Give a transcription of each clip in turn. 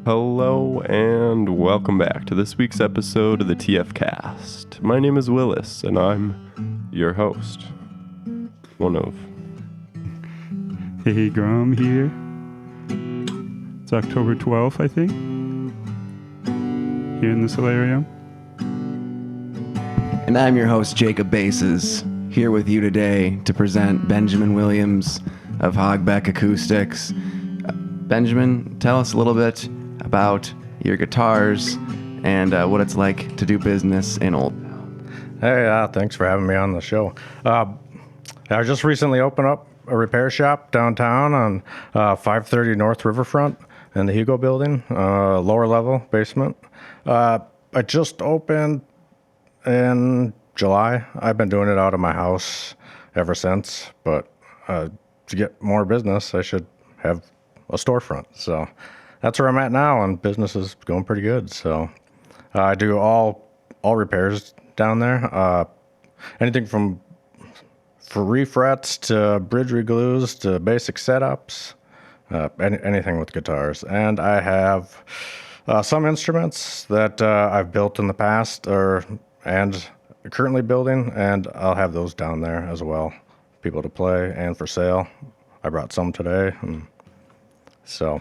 Hello and welcome back to this week's episode of the TF Cast. My name is Willis and I'm your host. One of. Hey, Grum here. It's October 12th, I think, here in the solarium. And I'm your host, Jacob Bases, here with you today to present Benjamin Williams of Hogbac Acoustics. Benjamin, tell us a little bit about your guitars and what it's like to do business in Old Town. Hey, thanks for having me on the show. I just recently opened up a repair shop downtown on 530 North Riverfront in the Hugo building, lower level basement. I just opened in July. I've been doing it out of my house ever since, but to get more business, I should have a storefront. So that's where I'm at now, and business is going pretty good. So I do all repairs down there. Anything from refrets to bridge reglues to basic setups, anything with guitars. And I have some instruments that I've built in the past and currently building, and I'll have those down there as well, people to play and for sale. I brought some today, and so.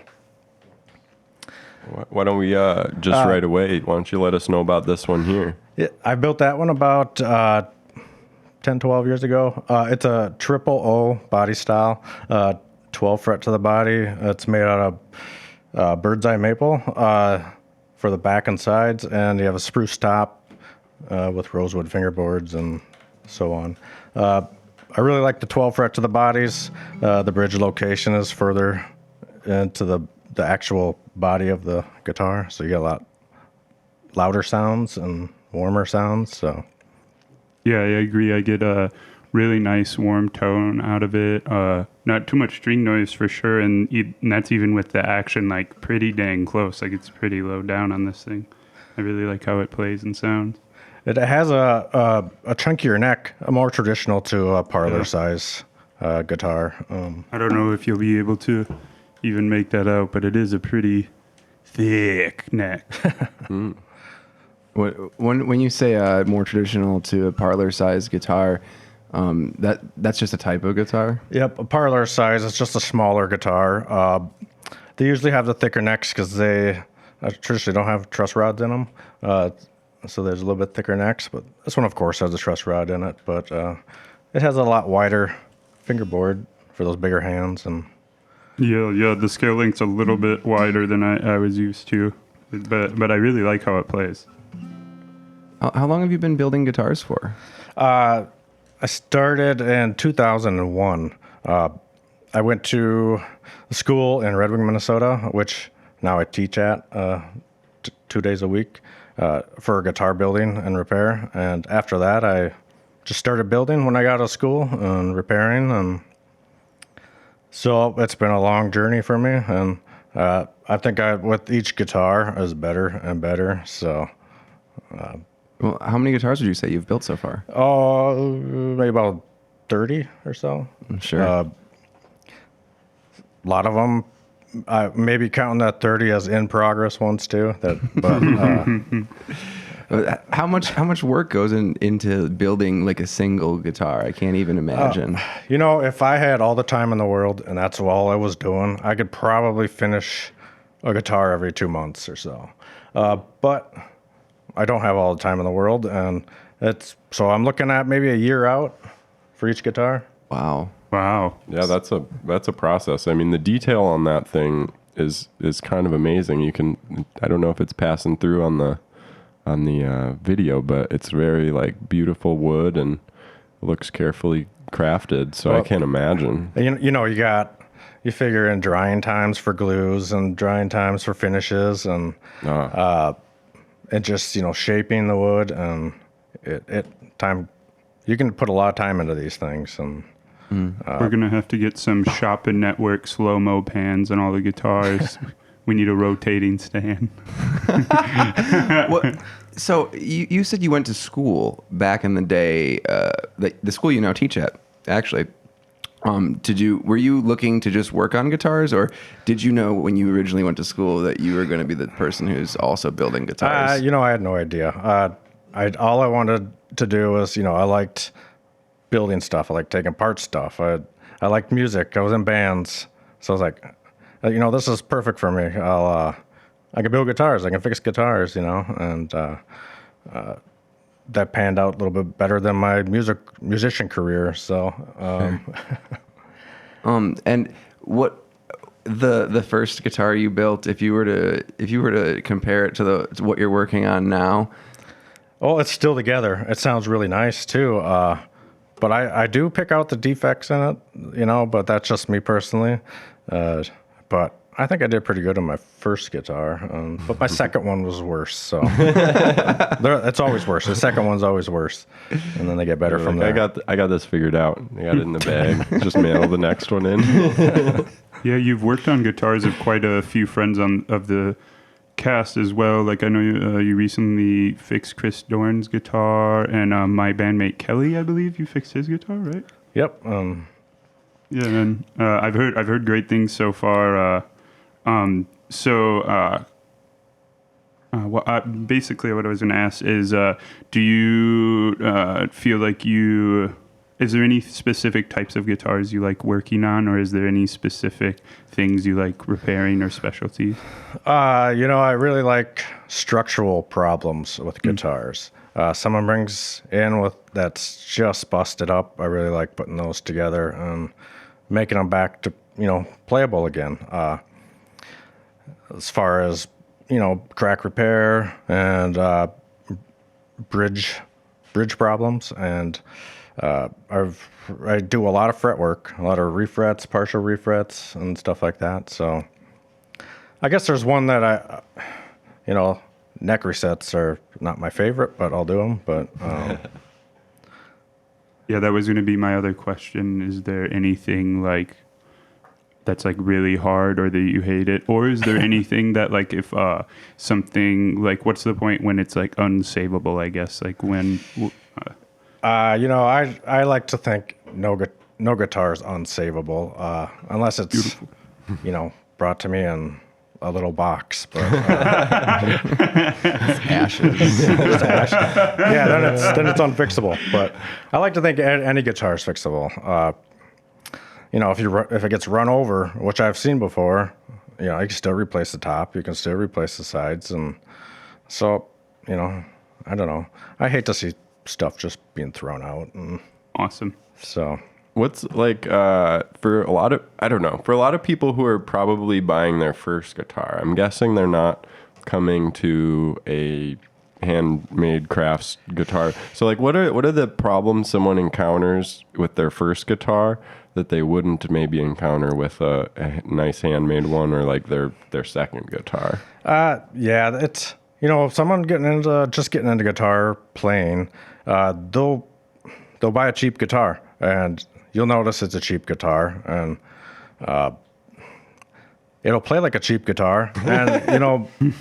Why don't we just right away, why don't you let us know about this one here? Yeah, I built that one about 10, 12 years ago. It's a triple O body style, 12 fret to the body. It's made out of bird's eye maple for the back and sides, and you have a spruce top with rosewood fingerboards and so on. I really like the 12 fret to the bodies. The bridge location is further into the actual body of the guitar, so you get a lot louder sounds and warmer sounds. So Yeah, I agree. I get a really nice warm tone out of it. Not too much string noise for sure, and that's even with the action like pretty dang close. Like it's pretty low down on this thing. I really like how it plays and sounds. it has a chunkier neck, more traditional to a parlor size guitar. I don't know if you'll be able to even make that out, but it is a pretty thick neck. When you say more traditional to a parlor-sized guitar, that's just a type of guitar? Yep, a parlor size. It's just a smaller guitar. They usually have the thicker necks because they traditionally don't have truss rods in them. So there's a little bit thicker necks, but this one, of course, has a truss rod in it. But it has a lot wider fingerboard for those bigger hands. And Yeah, the scale length's a little bit wider than I was used to, but I really like how it plays. How long have you been building guitars for? I started in 2001. I went to school in Red Wing, Minnesota, which now I teach at 2 days a week for guitar building and repair. And after that, I just started building when I got out of school and repairing. And so it's been a long journey for me. And I think with each guitar is better and better. So. Well, how many guitars would you say you've built so far? Maybe about 30 or so. Sure. A lot of them, maybe counting that 30 as in progress ones too. How much work goes into building like a single guitar? I can't even imagine. If I had all the time in the world and that's all I was doing, I could probably finish a guitar every 2 months or so. But I don't have all the time in the world, and so I'm looking at maybe a year out for each guitar. Wow. Yeah, that's a process. I mean, the detail on that thing is kind of amazing. I don't know if it's passing through on the video, but it's very like beautiful wood and looks carefully crafted. So I can't imagine. You figure in drying times for glues and drying times for finishes and just shaping the wood, and you can put a lot of time into these things. And We're gonna have to get some Shopping Network slow-mo pans on all the guitars. We need a rotating stand. So you said you went to school back in the day, the school you now teach at, actually. Were you looking to just work on guitars, or did you know when you originally went to school that you were going to be the person who's also building guitars? I had no idea. All I wanted to do was, I liked building stuff. I liked taking apart stuff. I liked music. I was in bands. So I was like, this is perfect for me. I can build guitars. I can fix guitars, and that panned out a little bit better than my musician career. So, and what the first guitar you built, if you were to compare it to what you're working on now? Oh, it's still together. It sounds really nice too. But I do pick out the defects in it, but that's just me personally. But I think I did pretty good on my first guitar, but my second one was worse. So it's always worse. The second one's always worse, and then they get better from there. I got this figured out. I got it in the bag. Just mail the next one in. Yeah, you've worked on guitars of quite a few friends of the cast as well. Like I know you recently fixed Chris Dorn's guitar, and my bandmate Kelly, I believe you fixed his guitar, right? Yep. Yeah, and I've heard great things so far. Basically what I was going to ask is, do you feel like is there any specific types of guitars you like working on, or is there any specific things you like repairing or specialties? I really like structural problems with guitars. Someone brings in that's just busted up. I really like putting those together and making them back to, playable again. As far as, crack repair and bridge problems. And I do a lot of fret work, a lot of refrets, partial refrets, and stuff like that. So I guess there's one that neck resets are not my favorite, but I'll do them. But yeah, that was going to be my other question. Is there anything that's really hard, or that you hate it, or is there anything that if something what's the point when it's unsavable? I guess when. I like to think no guitar is unsavable unless it's beautiful. Brought to me in a little box, but Ashes. Just ash. Yeah, then it's unfixable. But I like to think any guitar is fixable. If it gets run over, which I've seen before, you can still replace the top. You can still replace the sides, and so I don't know. I hate to see stuff just being thrown out. And awesome. So. What's for a lot of people who are probably buying their first guitar, I'm guessing they're not coming to a handmade crafts guitar. So what are the problems someone encounters with their first guitar that they wouldn't maybe encounter with a nice handmade one, or their second guitar? Yeah, it's if someone getting into guitar playing, they'll buy a cheap guitar, and you'll notice it's a cheap guitar, and it'll play like a cheap guitar, and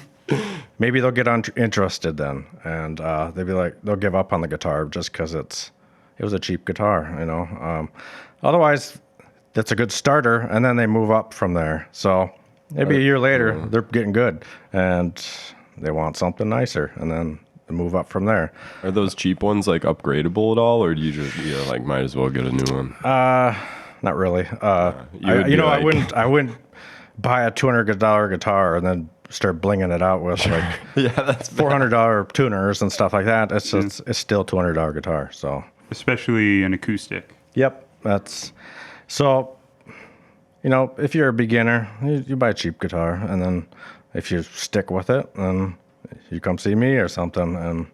maybe they'll get interested then, and they'll give up on the guitar just because it was a cheap guitar. Otherwise, that's a good starter, and then they move up from there. So maybe a year later, they're getting good, and they want something nicer, and then move up from there. Are those cheap ones upgradable at all, or do you just might as well get a new one? Not really. I wouldn't buy a $200 guitar and then start blinging it out with that's $400 tuners and stuff like that. It's still $200 guitar. So especially an acoustic. Yep, that's so. If you're a beginner, you buy a cheap guitar, and then if you stick with it, then you come see me or something, and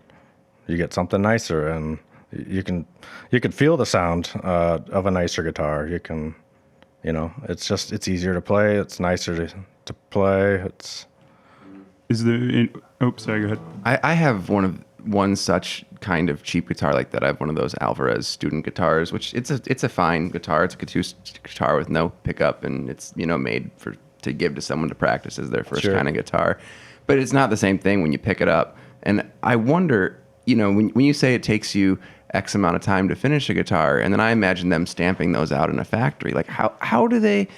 you get something nicer, and you can feel the sound of a nicer guitar. You can, it's easier to play. It's nicer to play. Is there? Sorry. Go ahead. I have one such kind of cheap guitar like that. I have one of those Alvarez student guitars, which it's a fine guitar. It's a acoustic guitar with no pickup, and it's made to give to someone to practice as their first kind of guitar. But it's not the same thing when you pick it up. And I wonder, when you say it takes you X amount of time to finish a guitar, and then I imagine them stamping those out in a factory. Like how do they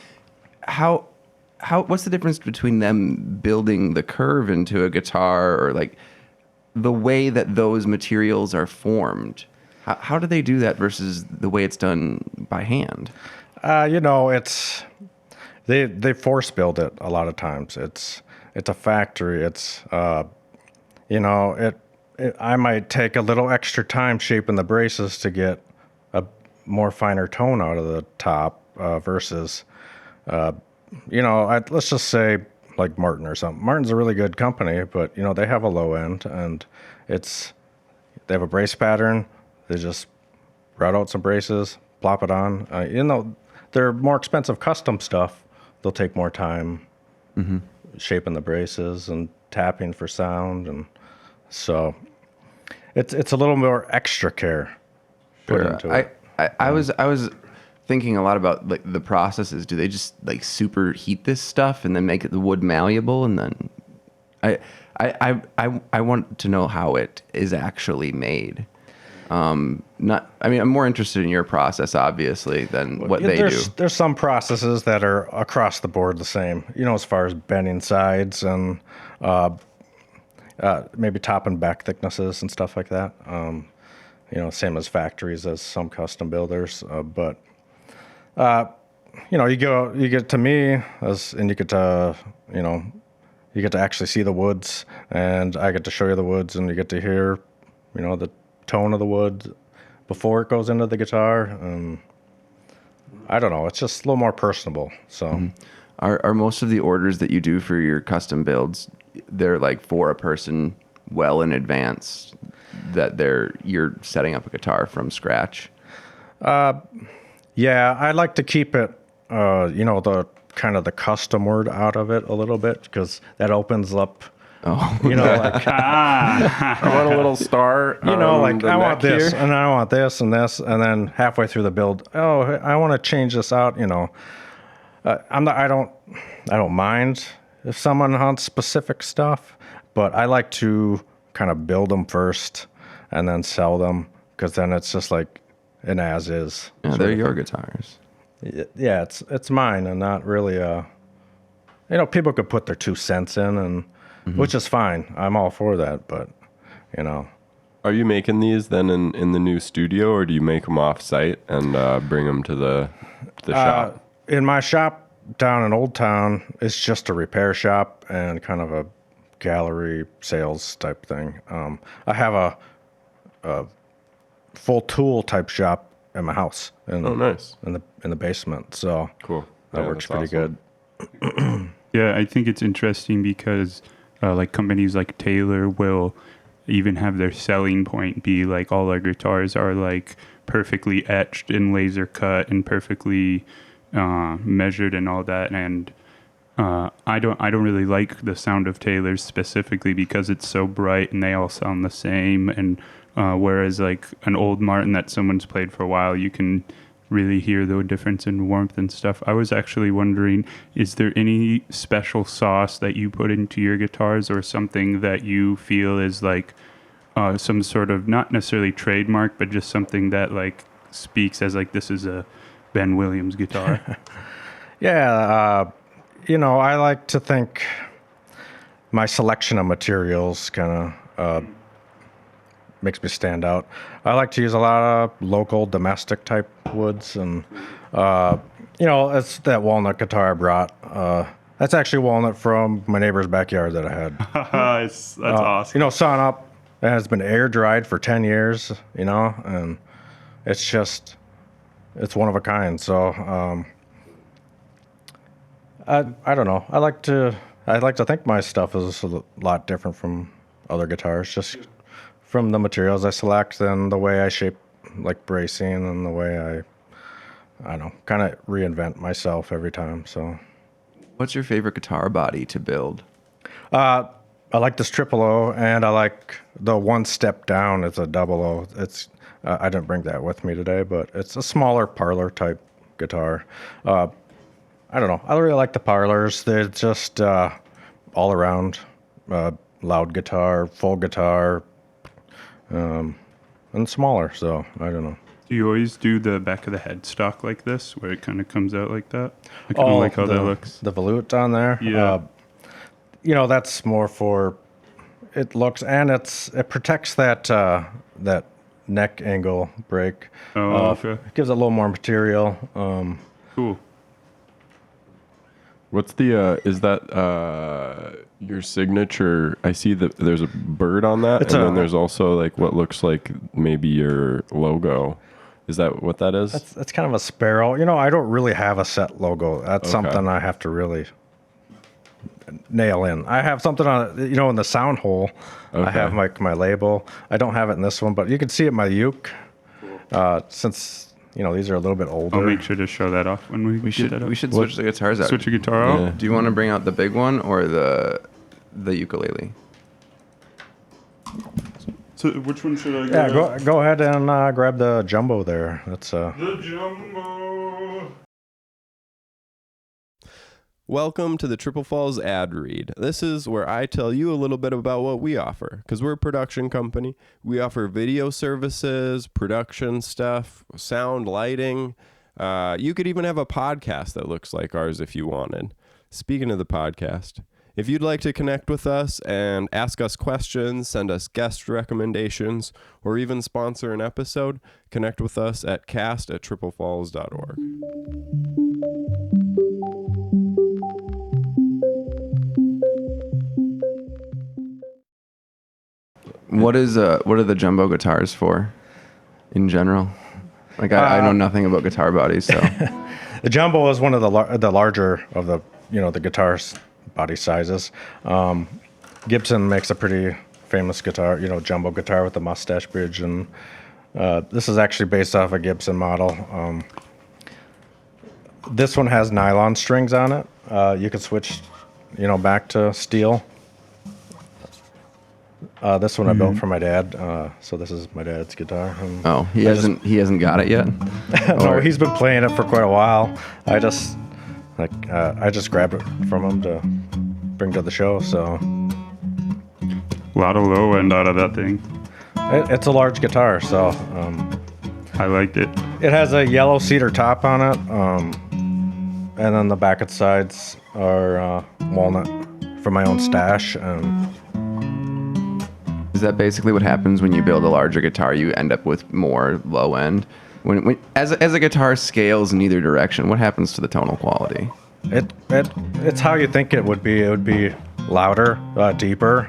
what's the difference between them building the curve into a guitar, or like the way that those materials are formed? How do they do that versus the way it's done by hand? It's they force build it a lot of times. It's a factory. It's I might take a little extra time shaping the braces to get a more finer tone out of the top versus let's just say like Martin or something. Martin's a really good company, but they have a low end, and they have a brace pattern. They just route out some braces, plop it on. They're more expensive custom stuff. They'll take more time shaping the braces and tapping for sound, and so it's a little more extra care put into it. I was thinking a lot about like the processes. Do they just like superheat this stuff and then make the wood malleable, and then I want to know how it is actually made. I'm more interested in your process, obviously than what they do. There's some processes that are across the board the same, as far as bending sides and maybe top and back thicknesses and stuff like that. Same as factories, as some custom builders. But you get to me and you get to, you get to actually see the woods, and I get to show you the woods, and you get to hear, the tone of the wood before it goes into the guitar. I don't know. It's just a little more personable. So, are most of the orders that you do for your custom builds, they're like for a person well in advance that you're setting up a guitar from scratch? Yeah, I like to keep it, the kind of the custom word out of it a little bit, because that opens up. Oh, like I want a little star. I want this, and I want this, and this, and then halfway through the build, I want to change this out. I don't mind if someone wants specific stuff, but I like to kind of build them first and then sell them, because then it's just like an as is. Yeah, they're your guitars. Yeah, it's mine, and not really. People could put their 2 cents in, and which is fine. I'm all for that, but Are you making these then in the new studio, or do you make them off site and bring them to the shop? In my shop down in Old Town, it's just a repair shop and kind of a gallery sales type thing. I have a full tool type shop in my house. Nice. In the basement. So Cool. That works pretty good. Yeah, I think it's interesting because like companies like Taylor will even have their selling point be like all our guitars are like perfectly etched and laser cut and perfectly measured and all that. And I don't really like the sound of Taylor's specifically because it's so bright and they all sound the same. And whereas like an old Martin that someone's played for a while, you can really hear the difference in warmth and stuff. I was actually wondering, is there any special sauce that you put into your guitars, or something that you feel is like some sort of, not necessarily trademark, but just something that like speaks as like this is a Ben Williams guitar? Yeah, I like to think my selection of materials kind of makes me stand out. I like to use a lot of local, domestic type woods, and it's that walnut guitar I brought. That's actually walnut from my neighbor's backyard that I had. That's awesome. Sawn up, and it's been air dried for 10 years. And it's one of a kind. So I don't know. I like to think my stuff is a lot different from other guitars, just from the materials I select and the way I shape, like bracing, and the way I don't know, kind of reinvent myself every time. So, what's your favorite guitar body to build? I like this triple O, and I like the one step down. It's a double O. It's I didn't bring that with me today, but it's a smaller parlor type guitar. I don't know. I really like the parlors. They're just all around loud guitar, full guitar. and smaller. So I don't know. Do you always do the back of the headstock like this, where it kind of comes out like that? I kind of like how that looks. The volute on there. Yeah. That's more for it looks, and it protects that that neck angle break. Oh, okay. It gives it a little more material. Cool. What's the is that your signature? I see that there's a bird on that, and then there's also like what looks like maybe your logo. Is that what that is? That's kind of a sparrow. I don't really have a set logo. That's something I have to really nail in. I have something on in the sound hole. I have my label. I don't have it in this one, but you can see it in my uke. Since these are a little bit older. I'll make sure to show that off when we get that up. We should switch the guitars out. Switch a guitar out. Yeah. Do you want to bring out the big one or the ukulele? So which one should I grab? Yeah, go ahead and grab the jumbo there. That's The jumbo. Welcome to the Triple Falls ad read. This is where I tell you a little bit about what we offer, because we're a production company. We offer video services, production stuff, sound, lighting. You could even have a podcast that looks like ours if you wanted. Speaking of the podcast, if you'd like to connect with us and ask us questions, send us guest recommendations, or even sponsor an episode, connect with us at cast@triplefalls.org. What are the jumbo guitars for, in general? Like I know nothing about guitar bodies, so the jumbo is one of the larger of the the guitar's body sizes. Gibson makes a pretty famous guitar, jumbo guitar with the mustache bridge, and this is actually based off a Gibson model. This one has nylon strings on it. You can switch, back to steel. This one I built for my dad, so this is my dad's guitar. he hasn't got it yet. No, he's been playing it for quite a while. I just grabbed it from him to bring to the show. So A lot of low end out of that thing. it's a large guitar, so I liked it. it has a yellow cedar top on it, and then the back and sides are walnut from my own stash. Is that basically what happens when you build a larger guitar? You end up with more low end. When as a guitar scales in either direction, what happens to the tonal quality? It's how you think it would be. It would be louder, deeper,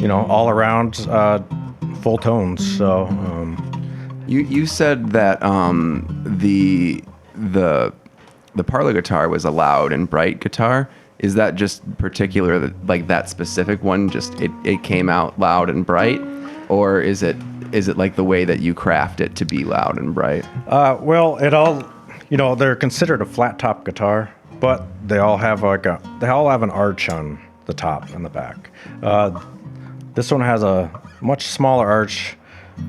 all around full tones. So You said that the parlor guitar was a loud and bright guitar. Is that just particular, like that specific one? Just it came out loud and bright, or is it like the way that you craft it to be loud and bright? well, it all, they're considered a flat top guitar, but they all have an arch on the top and the back. This one has a much smaller arch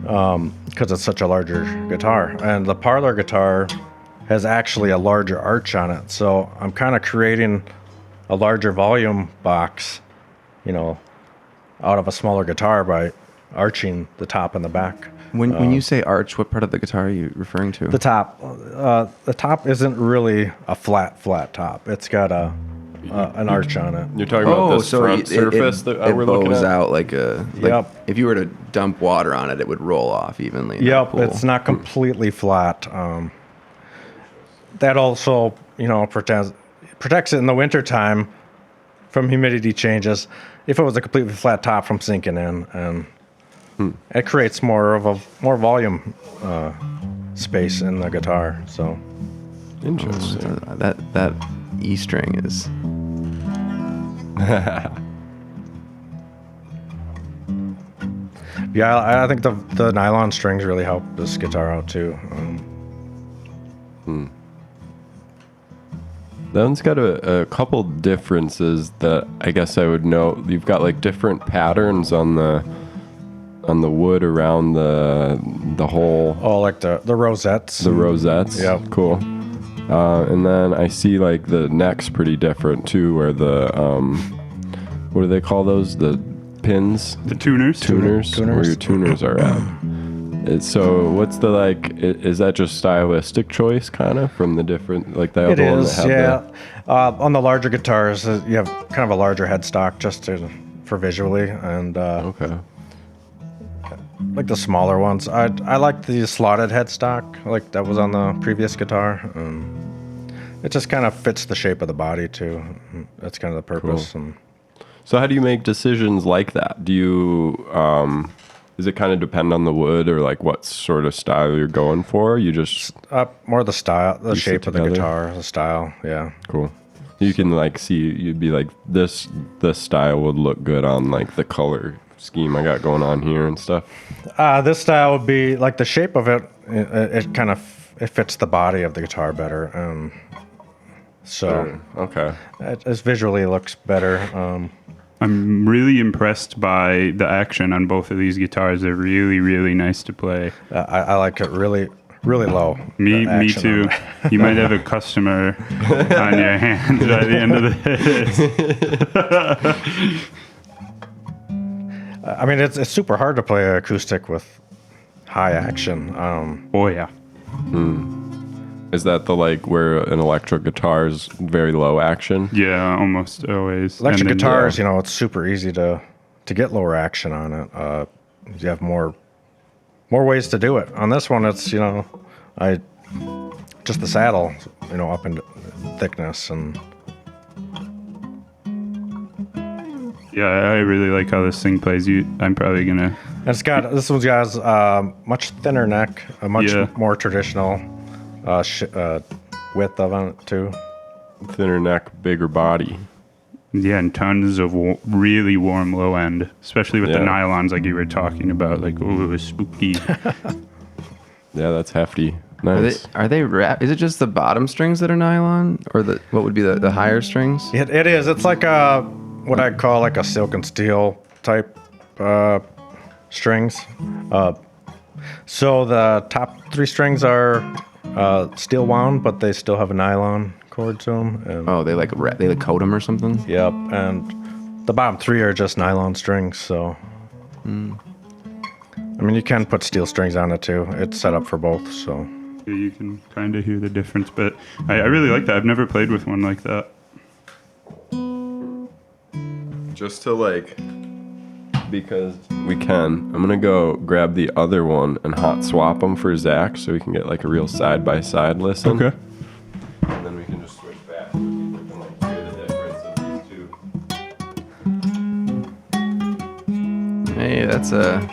because it's such a larger guitar, and the parlor guitar has actually a larger arch on it. So I'm kind of creating a larger volume box, out of a smaller guitar by arching the top and the back. When you say arch, what part of the guitar are you referring to? The top. The top isn't really a flat top. It's got an arch on it. You're talking about this front surface that we're looking at? It bows out like Yep. if you were to dump water on it, it would roll off evenly. Yep, it's not completely flat. That also, protects it in the wintertime from humidity changes. If it was a completely flat top, from sinking in, and it creates more volume space in the guitar. So Interesting. That E string is. yeah, I think the nylon strings really help this guitar out too. That one's got a couple differences that I guess I would know. You've got like different patterns on the wood around the whole. Oh, like the rosettes. The rosettes. Yeah. Cool. And then I see like the neck's pretty different too, where the what do they call those? pins? The tuners. Tuners. Where your tuners are at. So what's the is that just stylistic choice kind of from the different like the It other one is, that had yeah. On the larger guitars, you have kind of a larger headstock for visually, and okay. like the smaller ones. I like the slotted headstock, like that was on the previous guitar. It just kind of fits the shape of the body too. That's kind of the purpose. Cool. So how do you make decisions like that? Do you does it kind of depend on the wood or like what sort of style you're going for? You just more the style, the piece it shape of the together? guitar, the style. Yeah. Cool. You can like see, you'd be like, this style would look good on like the color scheme I got going on here and stuff. This style would be like the shape of it. It kind of it fits the body of the guitar better. So Okay. it visually looks better. I'm really impressed by the action on both of these guitars. They're really, really nice to play. I like it really, really low. Me the action too. on it. You might have a customer on your hands by the end of this. I mean, it's super hard to play acoustic with high action. Oh yeah. Is that the like where an electric guitar is very low action? Yeah, almost always. Electric And then, guitars, it's super easy to get lower action on it. You have more ways to do it. On this one, it's just the saddle, up in thickness and. Yeah, I really like how this thing plays. I'm probably gonna. And this one's got much thinner neck, a much more traditional width of it too. Thinner neck, bigger body. Yeah, and tons of really warm low end, especially with the nylons like you were talking about. Like, ooh, spooky. Yeah, that's hefty. Nice. Are they wrapped? Is it just the bottom strings that are nylon, or what would be the higher strings? It is. It's like what I'd call like a silk and steel type strings. So the top 3 strings are steel wound, but they still have a nylon cord to them. And, Oh, they coat them or something. Yep, and the bottom 3 are just nylon strings. So, I mean, you can put steel strings on it too. It's set up for both. So You can kind of hear the difference, but I really like that. I've never played with one like that. Just to because we can, I'm gonna go grab the other one and hot swap them for Zach so we can get like a real side-by-side listen. Okay. And then we can just switch back so people can hear the difference of these two. Hey, that's a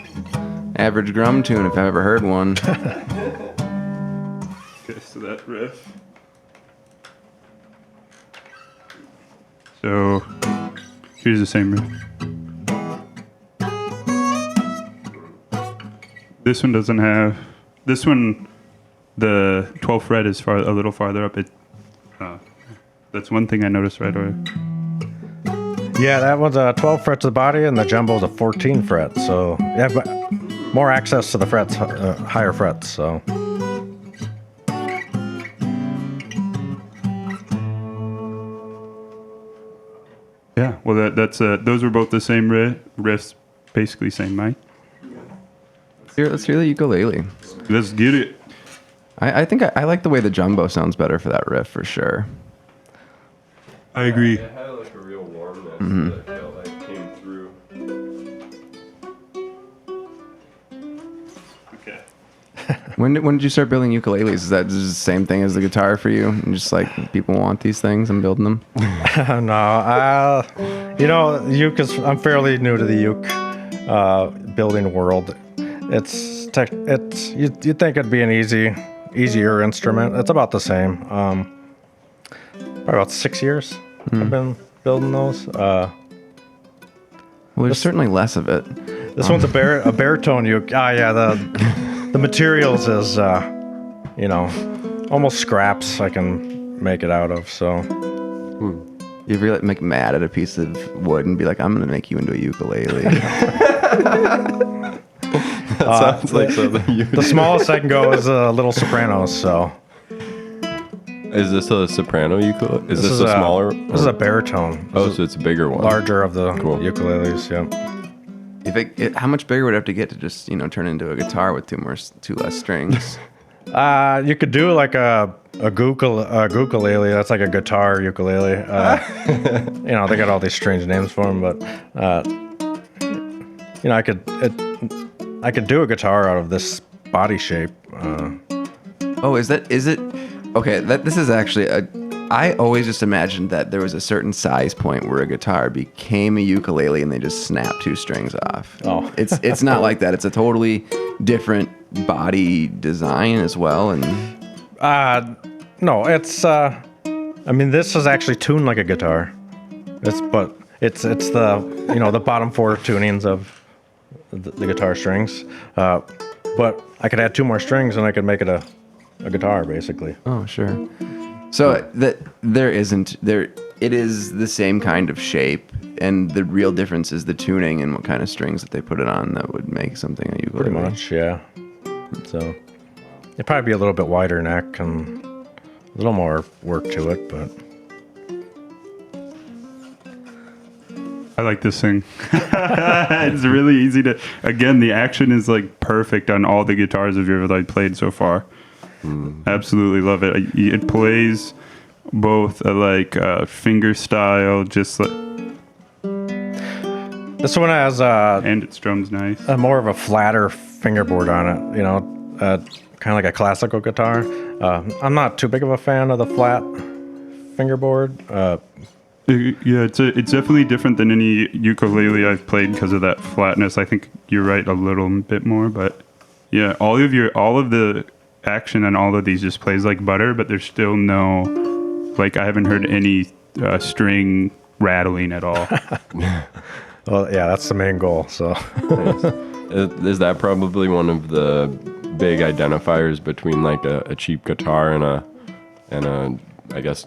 average Grum tune if I've ever heard one. Okay, so that riff. So here's the same riff. This one doesn't have. This one, the 12th fret is a little farther up. That's one thing I noticed right away. yeah, that one's a 12 frets of the body, and the jumbo's a 14 fret. So you have more access to the frets, higher frets. So. Yeah, well, those were both the same riffs, basically same mic. Let's hear the ukulele. Let's get it. I think I like the way the jumbo sounds better for that riff for sure. I agree. It had like a real warmness that felt like came through. Okay. When did you start building ukuleles? Is that just the same thing as the guitar for you? And just like people want these things, I'm building them. No, uke is. I'm fairly new to the uke building world. You'd think it'd be an easier instrument. It's about the same. Probably about 6 years I've been building those. Well, there's certainly less of it. This one's a baritone uke. The materials is almost scraps I can make it out of. So. You ever like mad at a piece of wood and be like, I'm gonna make you into a ukulele? Sounds like something you The smallest I can go is a little soprano. So. Is this a soprano ukulele? Is this a smaller? This is a baritone. Oh, so it's a bigger one. Larger of the Cool. ukuleles. Yeah. How much bigger would it have to get to just turn into a guitar with two less strings? You could do like a ukulele. That's like a guitar ukulele. They got all these strange names for them, but I could do a guitar out of this body shape. Oh, is it? Okay, this is actually I always just imagined that there was a certain size point where a guitar became a ukulele and they just snap two strings off. Oh. It's not like that. It's a totally different body design as well. And no, it's this is actually tuned like a guitar. It's the bottom four tunings of the guitar strings. But I could add two more strings and I could make it a guitar basically. Oh, sure. So it is the same kind of shape, and the real difference is the tuning and what kind of strings that they put it on that would make something a ukulele. Pretty much, yeah. So it'd probably be a little bit wider neck and a little more work to it, but I like this thing. It's really easy to. Again, the action is like perfect on all the guitars I've ever played so far. Absolutely love it. It plays both a finger style, just like this one has and it strums nice. More of a flatter fingerboard on it. Kind of like a classical guitar. I'm not too big of a fan of the flat fingerboard. Yeah, it's definitely different than any ukulele I've played because of that flatness. I think you're right a little bit more, but yeah, all of the action on all of these just plays like butter, but there's still no, I haven't heard any string rattling at all. Well, yeah, that's the main goal. So, Is that probably one of the big identifiers between a cheap guitar and a I guess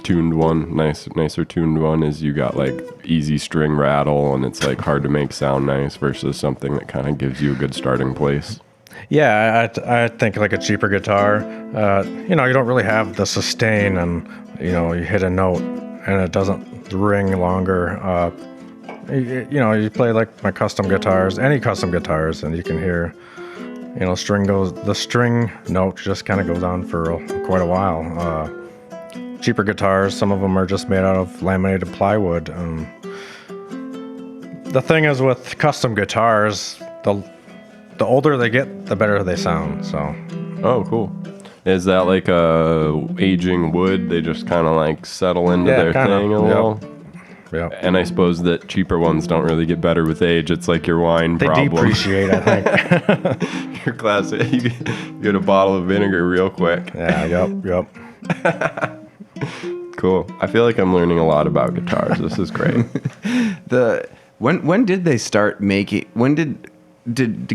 tuned one, nicer tuned one? Is you got easy string rattle and it's hard to make sound nice versus something that kind of gives you a good starting place? Yeah, I think a cheaper guitar, you don't really have the sustain, and you hit a note and it doesn't ring longer. You play my custom guitars, any custom guitars, and you can hear, the string note just kind of goes on for quite a while. Cheaper guitars, some of them are just made out of laminated plywood. The thing is with custom guitars, the older they get, the better they sound. So. Oh, cool. Is that aging wood? They just kind of settle into their thing a little? Yeah. And I suppose that cheaper ones don't really get better with age. It's like your wine problem. They depreciate, I think. Your classic. You get a bottle of vinegar real quick. Yeah, yep. Cool. I feel like I'm learning a lot about guitars. This is great. When did they start making? When did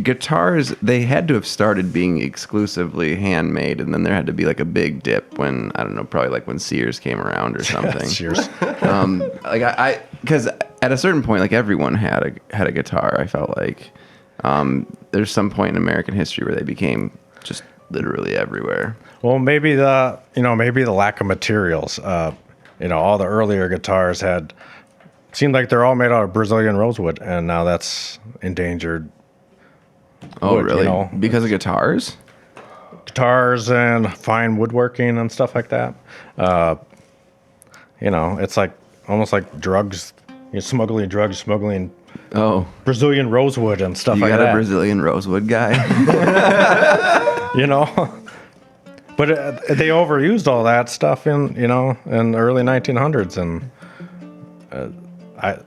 guitars? They had to have started being exclusively handmade, and then there had to be a big dip when, I don't know, probably when Sears came around or something. Sears. Because at a certain point, everyone had a guitar. I felt there's some point in American history where they became just literally everywhere. Well, maybe the lack of materials. All the earlier guitars seemed like they're all made out of Brazilian rosewood, and now that's endangered. Oh, wood, really? Because of guitars? Guitars and fine woodworking and stuff like that. It's almost like drugs. You're smuggling drugs, smuggling Brazilian rosewood and stuff like that. You got a Brazilian rosewood guy? But they overused all that stuff in the early 1900s, and I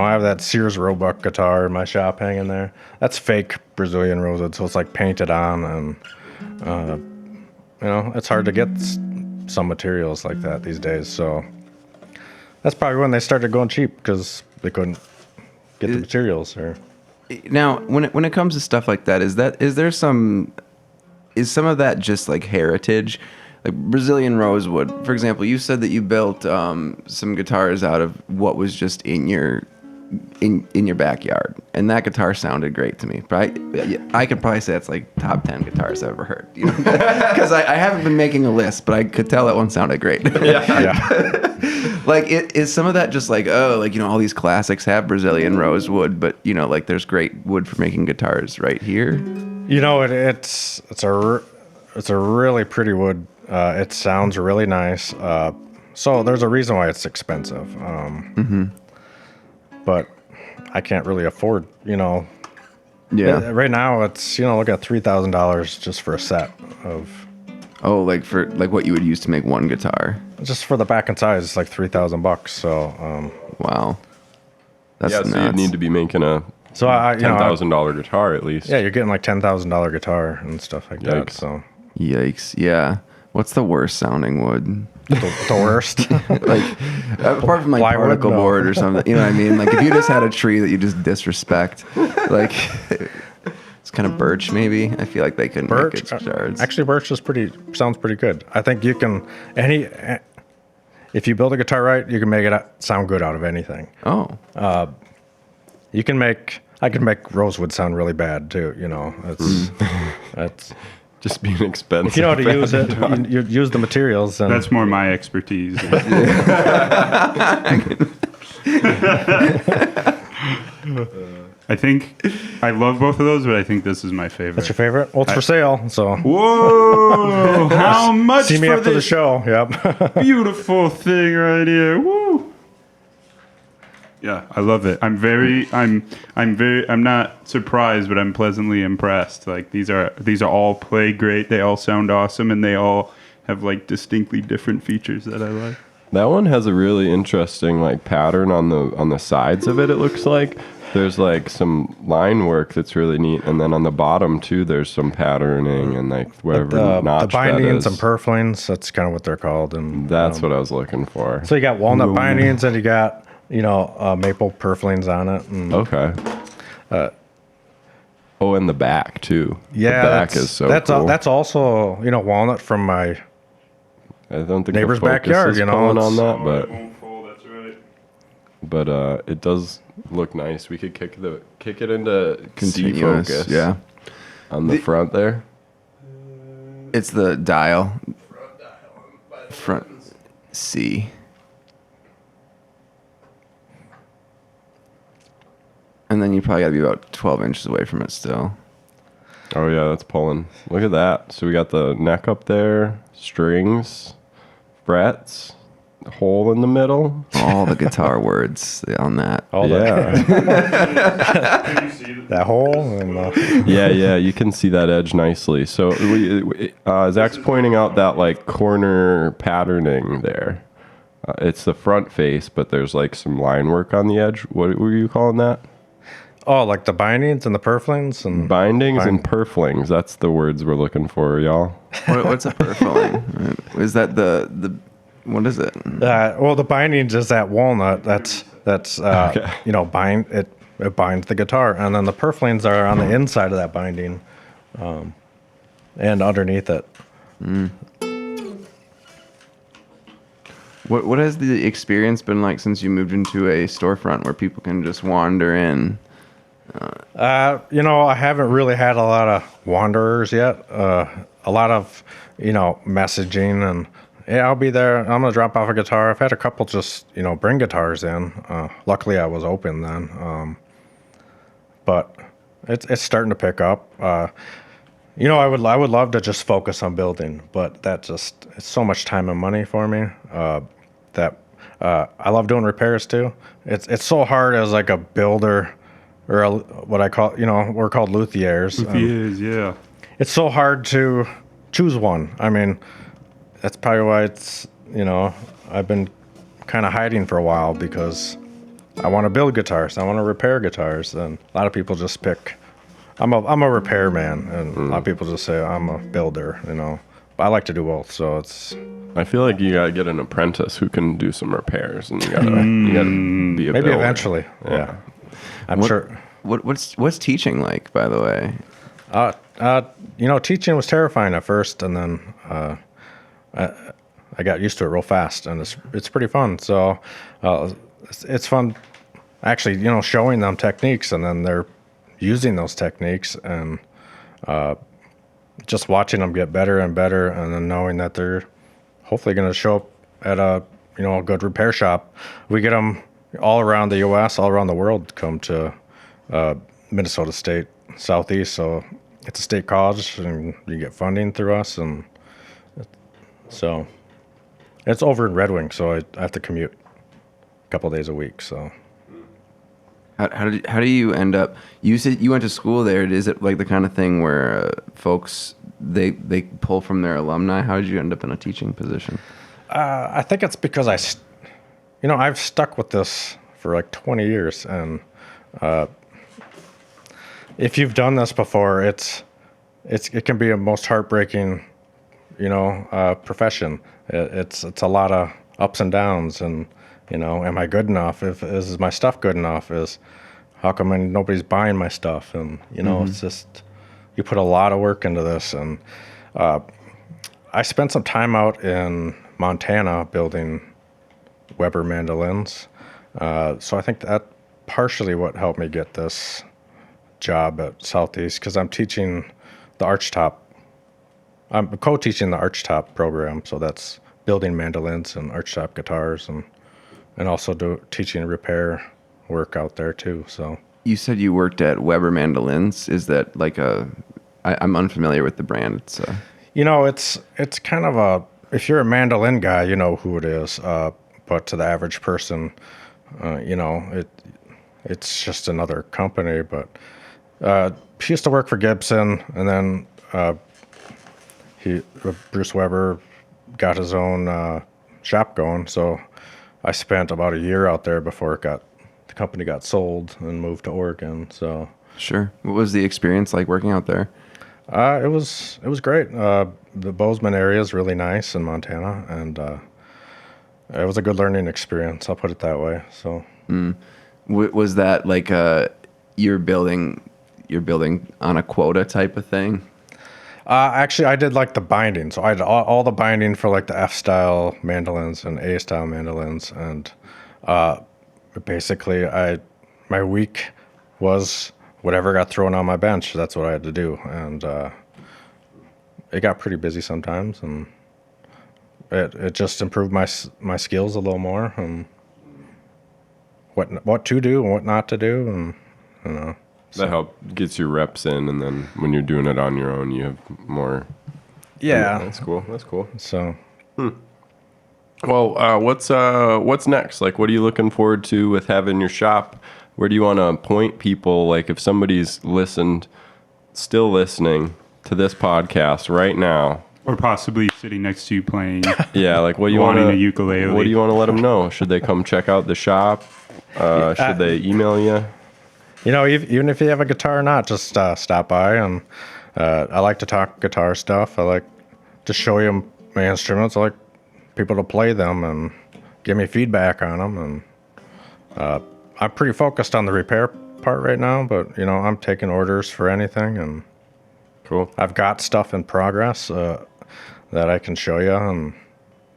have that Sears Roebuck guitar in my shop hanging there. That's fake Brazilian rosewood, so it's painted on, and it's hard to get some materials like that these days. So that's probably when they started going cheap, because they couldn't get the materials. Now, when it comes to stuff like that, is some of that just heritage? Brazilian rosewood, for example, you said that you built some guitars out of what was just in your in your backyard, and that guitar sounded great to me. But I could probably say it's like top 10 guitars I've ever heard. You know, because I haven't been making a list, but I could tell that one sounded great. Like, is some of that just like, oh, like, you know, all these classics have Brazilian rosewood, but you know, like there's great wood for making guitars right here. You know, it's a really pretty wood. It sounds really nice. So there's a reason why it's expensive. But I can't really afford, you know. Yeah. Right now it's, you know, look at $3,000 just for a set of. Oh, like for like what you would use to make one guitar. Just for the back and sides, it's like $3,000. So. Wow. That's yeah, nuts. so you'd need to be making a $10,000 guitar at least. Yeah, you're getting like $10,000 guitar and stuff like that. So. Yikes. Yeah. What's the worst sounding wood? The worst. Like, apart from like Plywood? particle No. board or something, you know what I mean? Like if you just had a tree that you just disrespect, like it's kind of birch maybe. I feel like they couldn't make good guitars. Actually, birch sounds pretty good. I think you can if you build a guitar right, you can make it sound good out of anything. Oh. I can make rosewood sound really bad too. You know, that's. Just being expensive. If you know how to use it, you use the materials. And That's more my expertise. I think I love both of those, but I think this is my favorite. That's your favorite? Well, it's for sale, so. Whoa! How much See me for after the this show. Yep. beautiful thing right here? Woo! Yeah, I love it. I'm not surprised, but I'm pleasantly impressed. Like these are all play great. They all sound awesome, and they all have like distinctly different features that I like. That one has a really interesting like pattern on the sides of it. It looks like there's like some line work that's really neat, and then on the bottom too, there's some patterning and like whatever notch the bindings that and is. purflings. That's kind of what they're called, and That's what I was looking for. So you got walnut bindings, and you got maple purflings on it. And, Okay. And the back too. yeah, the back is so cool. That's also walnut from my. I don't think neighbor's the focus backyard, is you know, pulling on it's- that, but. It won't fold, that's right. But it does look nice. We could kick it into Continuous, C focus. yeah. On the front there. It's the dial. Front C. And then you probably got to be about 12 inches away from it still. Oh yeah, that's pulling. Look at that. So we got the neck up there, strings, frets, hole in the middle. All the guitar words on that. All Yeah. Can you see that hole. And, yeah, you can see that edge nicely. So Zach's pointing out that like corner patterning there. It's the front face, but there's like some line work on the edge. What were you calling that? oh, like the bindings and the purflings and Bindings and purflings. That's the words we're looking for, y'all. What's a purfling? Is that the what is it? well, the bindings is that walnut. That's Okay. bind it binds the guitar, and then the purflings are on the inside of that binding, and underneath it. What has the experience been like since you moved into a storefront where people can just wander in? I haven't really had a lot of wanderers yet. A lot of, messaging and, yeah, I'll be there. I'm going to drop off a guitar. I've had a couple just, bring guitars in. Luckily, I was open then. But it's starting to pick up. I would love to just focus on building, but it's so much time and money for me that I love doing repairs too. It's so hard as like a builder or what I call, we're called Luthiers. Luthiers, yeah. It's so hard to choose one. I mean, that's probably why it's, I've been kind of hiding for a while because I want to build guitars. I want to repair guitars. And a lot of people just pick, I'm a repairman, and a lot of people just say I'm a builder, But I like to do both, so it's... I feel like you gotta get an apprentice who can do some repairs, and you gotta be a Maybe builder. eventually, yeah. I'm sure. What's teaching like, by the way? Teaching was terrifying at first, and then I got used to it real fast, and it's pretty fun. So it's fun actually, showing them techniques, and then they're using those techniques, and just watching them get better and better, and then knowing that they're hopefully going to show up at a good repair shop. We get them all around the U.S., all around the world to come to Minnesota State Southeast. So it's a state college, and you get funding through us, and so it's over in Red Wing, so I have to commute a couple days a week. So How do you end up? You said you went to school there. Is it like the kind of thing where folks they pull from their alumni? How did you end up in a teaching position? I think it's because I've stuck with this for like 20 years, and if you've done this before, it can be a most heartbreaking, profession. It's a lot of ups and downs, and am I good enough? Is my stuff good enough? How come nobody's buying my stuff? And it's just, you put a lot of work into this, and I spent some time out in Montana building Weber mandolins. So I think that partially what helped me get this job at Southeast, because I'm teaching the archtop. I'm co-teaching the archtop program, so that's building mandolins and archtop guitars, and also teaching repair work out there too. So You said you worked at Weber Mandolins. Is that like I'm unfamiliar with the brand. It's kind of if you're a mandolin guy, you know who it is. But to the average person, it's just another company. But he used to work for Gibson, and then Bruce Weber got his own shop going. So I spent about a year out there before the company got sold and moved to Oregon. So Sure. What was the experience like working out there? it was great. The Bozeman area is really nice in Montana, and it was a good learning experience. I'll put it that way. So Was that like you're building on a quota type of thing? actually, I did like the binding. So I did all the binding for like the F-style mandolins and A-style mandolins, and basically my week was whatever got thrown on my bench. That's what I had to do, and it got pretty busy sometimes, and it just improved my skills a little more, and what to do and what not to do, and That gets your reps in, and then when you're doing it on your own, you have more. yeah. That's cool. So Well, what's next? Like, what are you looking forward to with having your shop? Where do you want to point people? Like, if somebody's still listening to this podcast right now, Or possibly sitting next to you playing. yeah, like what do you want Wanting to a ukulele. What do you want to let them know? Should they come check out the shop? Should they email you? even if you have a guitar or not, just stop by, and I like to talk guitar stuff. I like to show you my instruments. I like people to play them and give me feedback on them, and I'm pretty focused on the repair part right now, but I'm taking orders for anything, and Cool. I've got stuff in progress that I can show you, and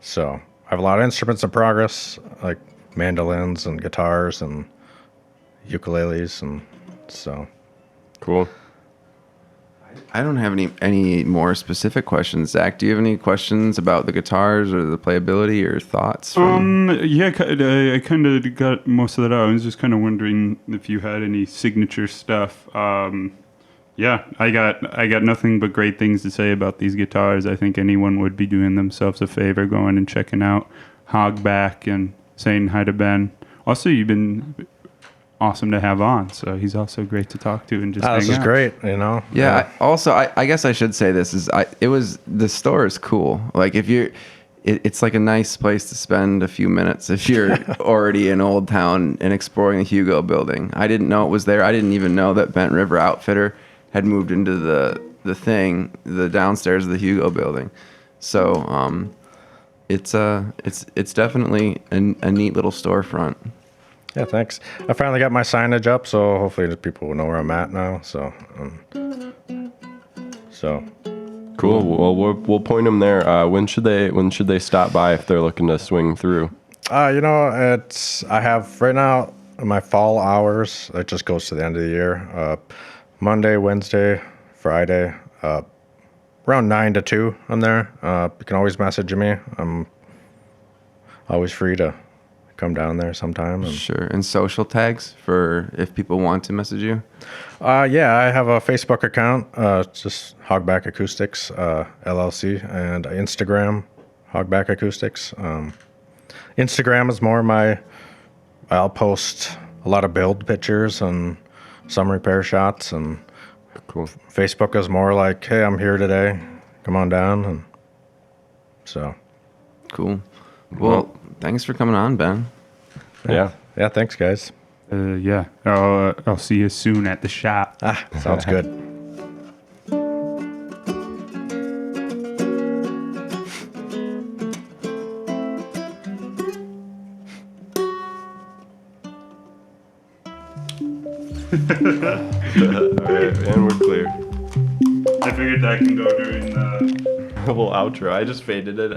so I have a lot of instruments in progress, like mandolins and guitars and ukuleles, and so. Cool. I don't have any more specific questions. Zach, do you have any questions about the guitars or the playability or thoughts? Yeah, I kind of got most of that out. I was just kind of wondering if you had any signature stuff. Yeah, I got nothing but great things to say about these guitars. I think anyone would be doing themselves a favor going and checking out Hogbac and saying hi to Ben. Also, you've been awesome to have on, so he's also great to talk to and just hang This is out. great, Yeah. I guess I should say this is the store is cool. Like it's like a nice place to spend a few minutes if you're already in Old Town and exploring the Hugo building. I didn't know it was there. I didn't even know that Bent River Outfitter had moved into the downstairs of the Hugo building. So it's definitely a neat little storefront. Yeah, thanks. I finally got my signage up, so hopefully the people will know where I'm at now. So, Cool. Well, we'll point them there. When should they stop by if they're looking to swing through? I have right now. my fall hours, it just goes to the end of the year. Monday, Wednesday, Friday, around 9 to 2, I'm there. You can always message me. I'm always free to come down there sometime. And, Sure. And social tags for if people want to message you? yeah, I have a Facebook account. It's just Hogbac Acoustics LLC, and Instagram, Hogbac Acoustics. Instagram is more I'll post a lot of build pictures and some repair shots, and Cool. Facebook is more like, hey, I'm here today, come on down. And so, Cool. Well, thanks for coming on, Ben. Yeah. yeah, thanks, guys. Yeah, I'll see you soon at the shop. Sounds good. All right, and we're clear. I figured that can go during the The whole outro. I just faded it.